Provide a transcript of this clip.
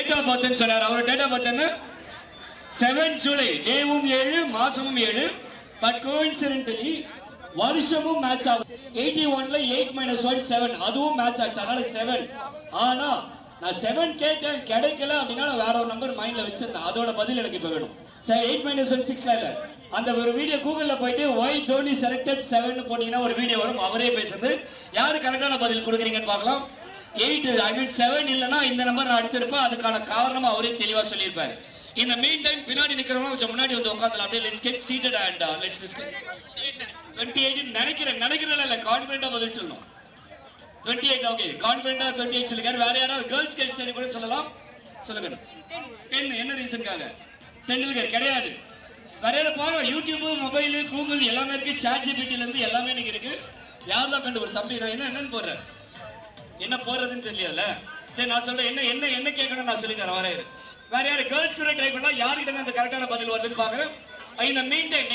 Date of birth சொன்னார். அவர் date of birth என்ன? 7 ஜூலை. டேவும் 7 மாசமும் 7. பட் கோஇன்சிடென்டலி வருஷமும் மேட்ச் ஆகும். 81ல 8 - 1 7 அதுவும் மேட்ச் ஆச்சு. அதனால 7. ஆனா நான் 7 கேட்டேன் கிடைக்கல அப்படின்னா வேற ஒரு நம்பர் மைண்ட்ல வச்சிருந்தேன். அதோட பதில் எனக்கு இப்ப வேணும். 8 - 1 6 இல்ல. அந்த ஒரு வீடியோ கூகுள்ல போயிட்டு why Dhoni selected 7 போட்டீங்கன்னா ஒரு வீடியோ வரும். அவரே பேசுறது. யாரு கரெக்டான பதில் கொடுக்குறீங்கன்னு பார்க்கலாம். 8 ஐ மீன் 7 இல்லனா இந்த நம்பர் நான் எடுத்திருப்பேன். அதுக்கான காரணம் அவரே தெளிவா சொல்லியிருப்பாரு. In the meantime பின்னாடி நிக்கிறவங்க கொஞ்சம் முன்னாடி வந்து உட்கார்ந்தலாம். அப்படியே let's get seated and let's discuss. 28 நினைக்கிறேன் இல்ல கான்ஃபிடென்ட்டா பதில் சொல்லணும். 28 ஓகே கான்ஃபிடென்ட்டா 28 சொல்லுங்க. வேற யாராவது கேர்ள்ஸ் கேட்ஸ் கூட சொல்லலாம். சொல்லுங்க. 10 என்ன ரீசன்காக? 10 கிடையாது. வேற பாருங்க யூடியூப் மொபைல் கூகுள் எல்லாமே இருக்கு. சாட் ஜிபிடில இருந்து எல்லாமே நீங்க இருக்கு. யாரெல்லாம் கண்டுபிடி தம்பி நான் என்னன்னு போடுறேன். என்ன போடுறதுன்னு தெரியல. சரி நான் சொல்றேன் என்ன கேட்கணும் நான் சொல்லி தரேன். வேற யாரு கேர்ள்ஸ் கூட ட்ரை பண்ணலாம். யார்கிட்ட அந்த கரெக்டான பதில் வருதுன்னு பாக்குறேன். இந்த மீன் டைம்